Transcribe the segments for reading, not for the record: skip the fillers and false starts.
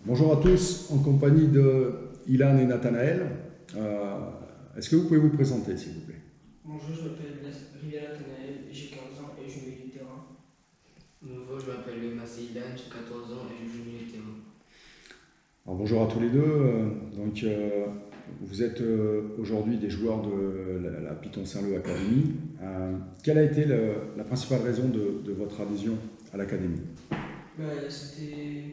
Bonjour à tous, en compagnie de Ilan et Nathanaël. Est-ce que vous pouvez vous présenter, s'il vous plaît? Bonjour, je m'appelle Rivière Nathanaël, j'ai 15 ans et je joue milieu de terrain. Bonjour, je m'appelle Masseidan, j'ai 14 ans et je joue milieu de terrain. Alors, bonjour à tous les deux. Vous êtes aujourd'hui des joueurs de la Python Saint-Leu Academy. Quelle a été la principale raison de votre adhésion à l'académie? C'était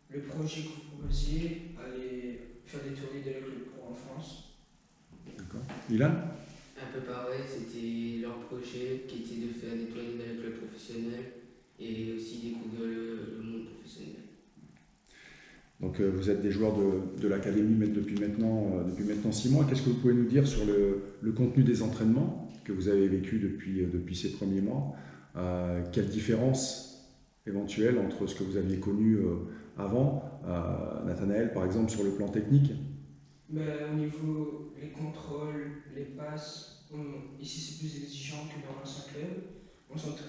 le projet que vous proposiez, aller faire des tournées de la Club Pro en France. D'accord. Ilan? Un peu pareil, c'était leur projet qui était de faire des tournées dans les clubs professionnels et aussi découvrir le monde professionnel. Donc, vous êtes des joueurs de l'académie depuis maintenant 6 mois. Qu'est-ce que vous pouvez nous dire sur le contenu des entraînements que vous avez vécu depuis ces premiers mois? Quelle différence éventuelle entre ce que vous aviez connu avant, Nathanaël, par exemple, sur le plan technique? Au niveau des contrôles, les passes, ici c'est plus exigeant que dans l'ancien club.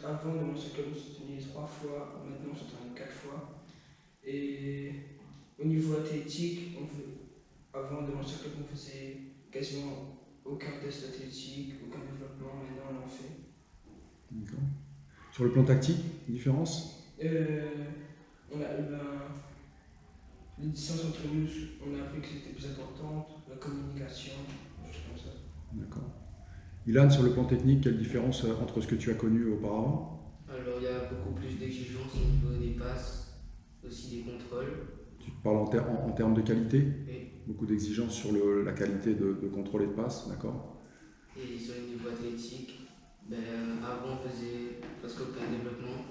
Avant, dans l'ancien club, on s'entraînait 3 fois, maintenant on s'entraîne 4 fois. Et au niveau athlétique, avant, dans l'ancien club, on faisait quasiment aucun test athlétique, aucun développement, maintenant on en fait. D'accord. Sur le plan tactique, différence? Euh, on a, les distances entre nous, on a appris que c'était plus importante, la communication, des choses comme ça. D'accord. Ilan, sur le plan technique, quelle différence entre ce que tu as connu auparavant? Alors il y a beaucoup plus d'exigences au niveau des passes, aussi des contrôles. Tu parles en termes de qualité? Et, Beaucoup d'exigences sur la qualité de contrôle et de passe, d'accord? et sur le niveau athlétique, avant on faisait presque aucun développement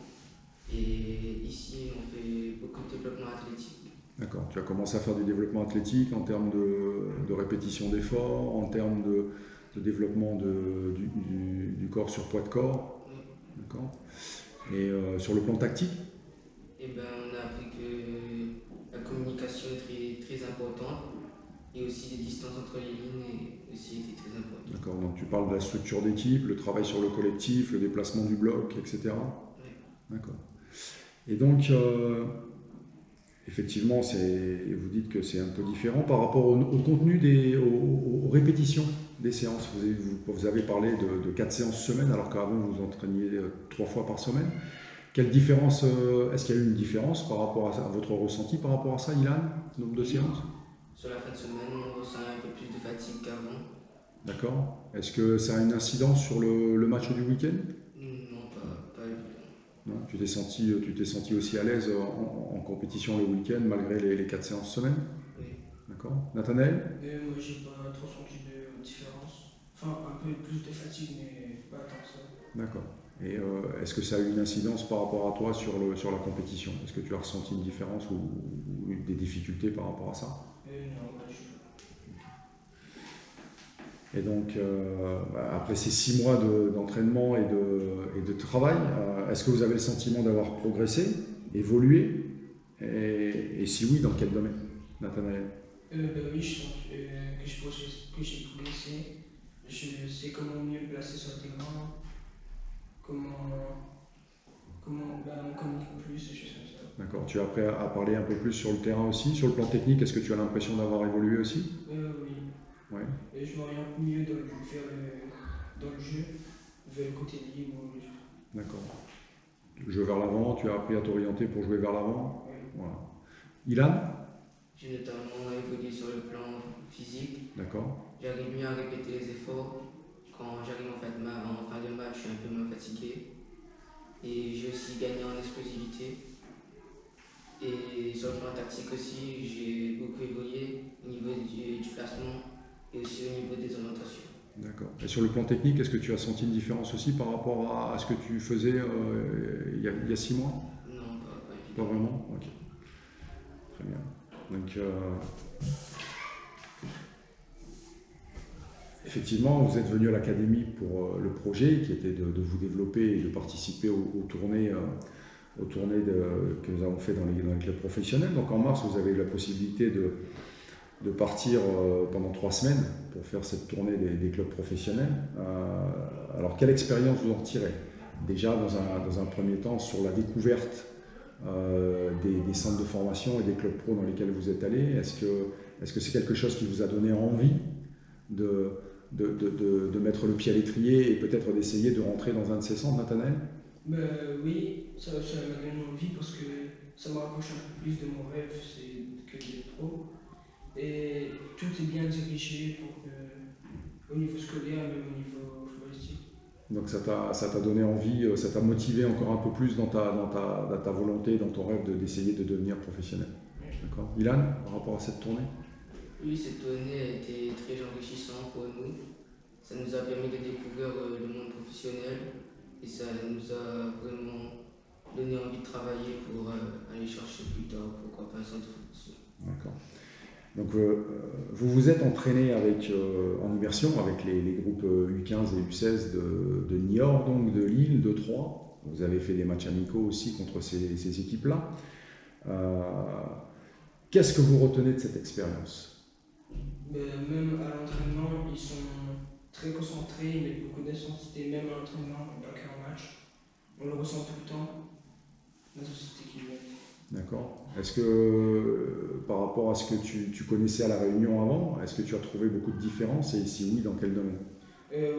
et ici on fait beaucoup de développement athlétique. D'accord. Tu as commencé à faire du développement athlétique en termes de répétition d'efforts, en termes de développement du corps sur poids de corps. D'accord. Et sur le plan tactique? On a appris que la communication est très importante et aussi les distances entre les lignes aussi étaient très importantes. D'accord. Donc tu parles de la structure d'équipe, le travail sur le collectif, le déplacement du bloc, etc. Oui. D'accord. Et donc, effectivement, vous dites que c'est un peu différent par rapport au contenu, aux répétitions des séances. Vous avez parlé de 4 séances semaine, alors qu'avant vous vous entraîniez 3 fois par semaine. Quelle différence, est-ce qu'il y a eu une différence par rapport à votre ressenti par rapport à ça, Ilan, nombre de séances? Sur la fin de semaine, on ressent un peu plus de fatigue qu'avant. D'accord. Est-ce que ça a une incidence sur le match du week-end? Non, pas évident. Non, tu t'es senti aussi à l'aise en compétition le week-end malgré les 4 séances semaine? Oui. D'accord. Nathanaël? Moi j'ai pas trop senti de différence. Enfin, un peu plus de fatigue, mais pas tant que ça. D'accord. Et est-ce que ça a eu une incidence par rapport à toi sur la compétition? Est-ce que tu as ressenti une différence ou des difficultés par rapport à ça? Non, pas du tout. Et donc, après ces 6 mois d'entraînement et de travail, est-ce que vous avez le sentiment d'avoir progressé, évolué? Et si oui, dans quel domaine, Nathanaël? Oui, je sens que j'ai progressé. Je sais comment mieux me placer sur le terrain, on communique plus, des choses comme ça. D'accord. Tu as appris à parler un peu plus sur le terrain aussi. Sur le plan technique, est-ce que tu as l'impression d'avoir évolué aussi? Oui. Ouais. Et je m'oriente mieux dans le jeu, vers le côté libre. D'accord. Jeu vers l'avant, tu as appris à t'orienter pour jouer vers l'avant. Oui. Voilà. Ilan? J'ai notamment évolué sur le plan physique. D'accord. J'arrive mieux à répéter les efforts. Quand j'arrive en fin de match, je suis un peu moins fatigué. Et j'ai aussi gagné en explosivité. Et sur le plan tactique aussi, j'ai beaucoup évolué au niveau du placement et aussi au niveau des orientations. D'accord. Et sur le plan technique, est-ce que tu as senti une différence aussi par rapport à ce que tu faisais il y a 6 mois? Non, pas Pas évident. vraiment? Ok. Très bien. Donc, effectivement, vous êtes venu à l'académie pour le projet qui était de vous développer et de participer aux tournées, que nous avons fait dans les clubs professionnels. Donc en mars, vous avez eu la possibilité de partir pendant 3 semaines pour faire cette tournée des clubs professionnels. Alors quelle expérience vous en retirez? Déjà dans un premier temps sur la découverte des centres de formation et des clubs pro dans lesquels vous êtes allé. Est-ce que c'est quelque chose qui vous a donné envie de mettre le pied à l'étrier et peut-être d'essayer de rentrer dans un de ces centres, Nathanaël? Oui, ça m'a donné envie parce que ça me rapproche un peu plus de mon rêve, c'est que d'être pro. Et tout est bien dirigé au niveau scolaire, même au niveau footballistique. Donc ça t'a donné envie, ça t'a motivé encore un peu plus dans ta volonté, dans ton rêve d'essayer de devenir professionnel. D'accord. Ilan, par rapport à cette tournée? Oui, cette tournée a été très enrichissante pour nous. Ça nous a permis de découvrir le monde professionnel et ça nous a vraiment donné envie de travailler pour aller chercher plus tard, pourquoi pas un centre de formation. D'accord. Donc vous vous êtes entraîné en immersion avec les groupes U15 et U16 de Niort, donc de Lille, de Troyes. Vous avez fait des matchs amicaux aussi contre ces équipes-là. Qu'est-ce que vous retenez de cette expérience? Même à l'entraînement, ils sont très concentrés, ils mettent beaucoup d'intensité, même à l'entraînement, pas qu'en match. On le ressent tout le temps, l'intensité qu'ils mettent. D'accord. Est-ce que par rapport à ce que tu connaissais à la Réunion avant, est-ce que tu as trouvé beaucoup de différences et si oui, dans quel domaine?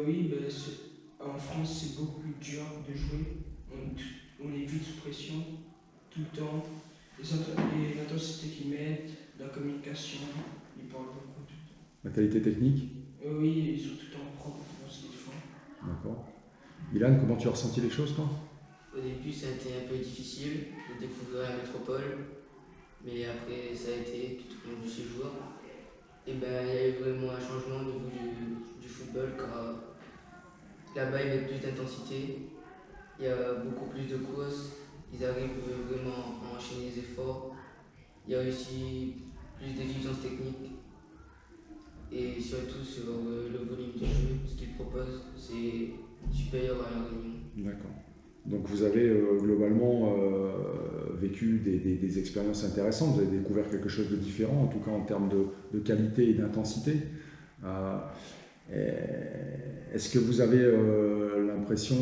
Oui, en France, c'est beaucoup plus dur de jouer. On est vite sous pression, tout le temps. L'intensité qu'ils mettent, la communication, ils parlent beaucoup tout le temps. La qualité technique? Oui, ils sont tout le temps propres dans ce qu'ils font. D'accord. Ilan, comment tu as ressenti les choses, toi? Au début, ça a été un peu difficile de découvrir la métropole, mais après, ça a été tout au long du séjour. Et ben, il y a eu vraiment un changement au niveau du football, car là-bas, ils mettent plus d'intensité, il y a beaucoup plus de courses, ils arrivent vraiment à enchaîner les efforts. Il y a aussi plus d'exigence technique et surtout sur le volume du jeu, ce qu'ils proposent, c'est supérieur à la Réunion. D'accord. Donc vous avez globalement vécu des expériences intéressantes, vous avez découvert quelque chose de différent, en tout cas en termes de qualité et d'intensité. Est-ce que vous avez l'impression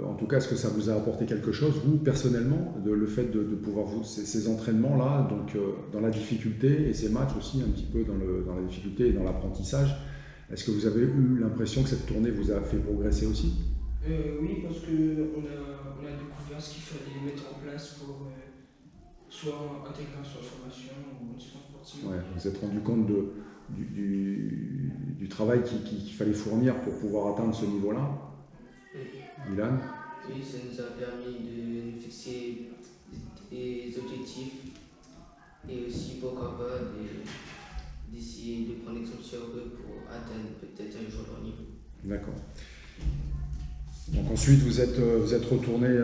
en tout cas, est-ce que ça vous a apporté quelque chose, vous, personnellement, le fait de pouvoir, ces entraînements-là, donc dans la difficulté, et ces matchs aussi, un petit peu dans la difficulté et dans l'apprentissage, est-ce que vous avez eu l'impression que cette tournée vous a fait progresser aussi? Oui, parce qu'on a découvert ce qu'il fallait mettre en place pour soit intégrer sur la formation ou une sport sportive. Ouais, vous vous êtes rendu compte du travail qu'il fallait fournir pour pouvoir atteindre ce niveau-là? Ilan? Oui, ça nous a permis de nous fixer des objectifs et aussi, pourquoi pas, d'essayer de prendre exemple sur eux pour atteindre peut-être un jour leur niveau. D'accord. Donc ensuite, vous êtes retournés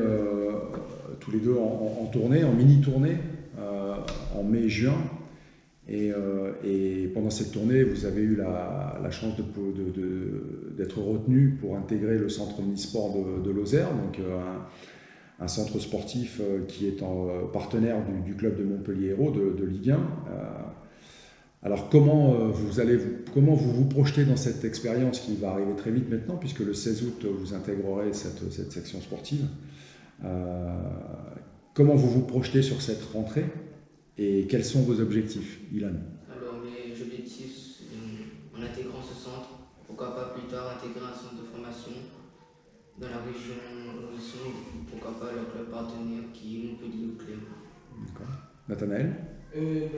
tous les deux en tournée, en mini-tournée, en mai-juin. Et pendant cette tournée, vous avez eu la chance d'être retenu pour intégrer le centre omnisport de Lozère, donc un centre sportif qui est partenaire du club de Montpellier Hérault de Ligue 1. Alors comment vous projetez dans cette expérience qui va arriver très vite maintenant, puisque le 16 août, vous intégrerez cette section sportive. Comment vous projetez sur cette rentrée et quels sont vos objectifs, Ilan? Alors mes objectifs, en intégrant ce centre, pourquoi pas plus tard intégrer un centre de formation dans la région où ils sont, pourquoi pas leur club partenaire qui est Montpellier ou Clermont. D'accord. Nathanaël? Il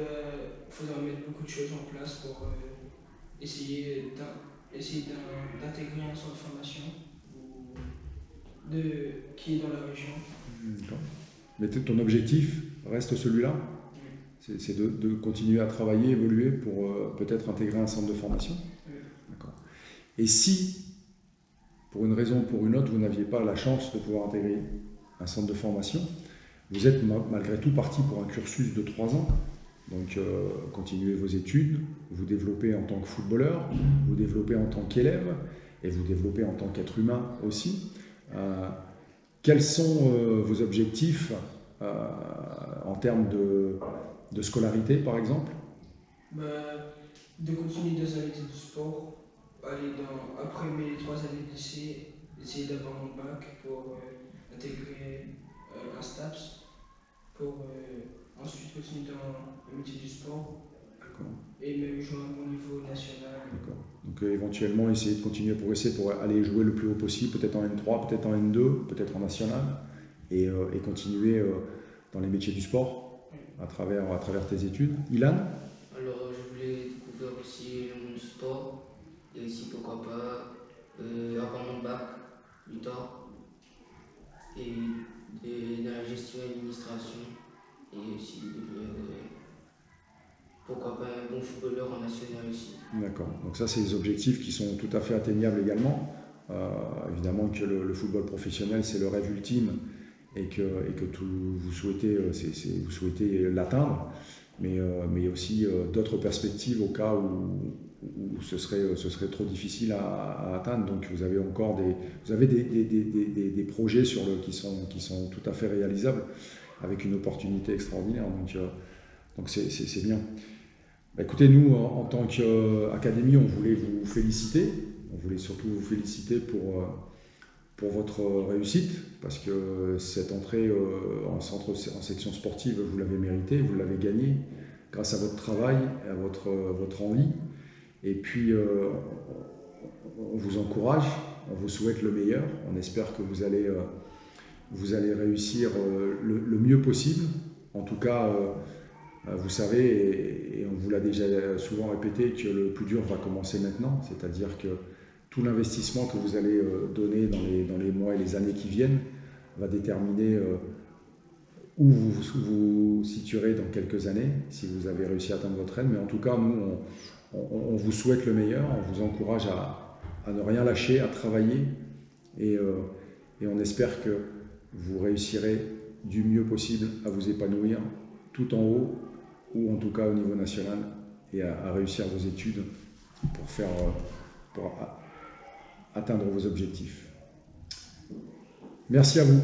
faudra mettre beaucoup de choses en place pour essayer d'intégrer un centre de formation qui est dans la région. D'accord. Mais ton objectif reste celui-là? Oui. C'est de continuer à travailler, évoluer pour peut-être intégrer un centre de formation? Oui. D'accord. Et si, pour une raison ou pour une autre, vous n'aviez pas la chance de pouvoir intégrer un centre de formation, vous êtes malgré tout parti pour un cursus de 3 ans. Donc, continuez vos études, vous développez en tant que footballeur, vous développez en tant qu'élève et vous développez en tant qu'être humain aussi. Quels sont vos objectifs en termes de scolarité, par exemple? De continuer dans un métier de sport, après mes 3 années de lycée, essayer d'avoir mon bac pour intégrer un STAPS pour ensuite continuer dans le métier du sport D'accord. et même jouer à un bon niveau national. D'accord. Donc éventuellement essayer de continuer à progresser pour aller jouer le plus haut possible, peut-être en N3, peut-être en N2, peut-être en national, et continuer dans les métiers du sport à travers tes études. Ilan? Alors, je voulais découvrir aussi le monde du sport et aussi, pourquoi pas, avoir mon bac plus tard et dans la gestion et l'administration et aussi devenir, pourquoi pas, un bon footballeur en national aussi. D'accord. Donc ça, c'est des objectifs qui sont tout à fait atteignables également. Évidemment que le football professionnel, c'est le rêve ultime et que vous souhaitez l'atteindre. Mais il y a aussi d'autres perspectives au cas où ce serait trop difficile à atteindre. Donc vous avez encore des projets qui sont tout à fait réalisables avec une opportunité extraordinaire. Donc c'est bien. Bah, écoutez, nous, en tant qu'académie, on voulait vous féliciter. On voulait surtout vous féliciter pour votre réussite, parce que cette entrée en section sportive, vous l'avez méritée, vous l'avez gagnée grâce à votre travail, à votre envie. Et puis, on vous encourage, on vous souhaite le meilleur. On espère que vous allez réussir le mieux possible. En tout cas, vous savez, et on vous l'a déjà souvent répété, que le plus dur va commencer maintenant, c'est-à-dire que tout l'investissement que vous allez donner dans les mois et les années qui viennent va déterminer où vous vous situerez dans quelques années, si vous avez réussi à atteindre votre rêve. Mais en tout cas, nous, on vous souhaite le meilleur, on vous encourage à ne rien lâcher, à travailler, et on espère que vous réussirez du mieux possible à vous épanouir tout en haut, ou en tout cas au niveau national, et à réussir vos études pour atteindre vos objectifs. Merci à vous.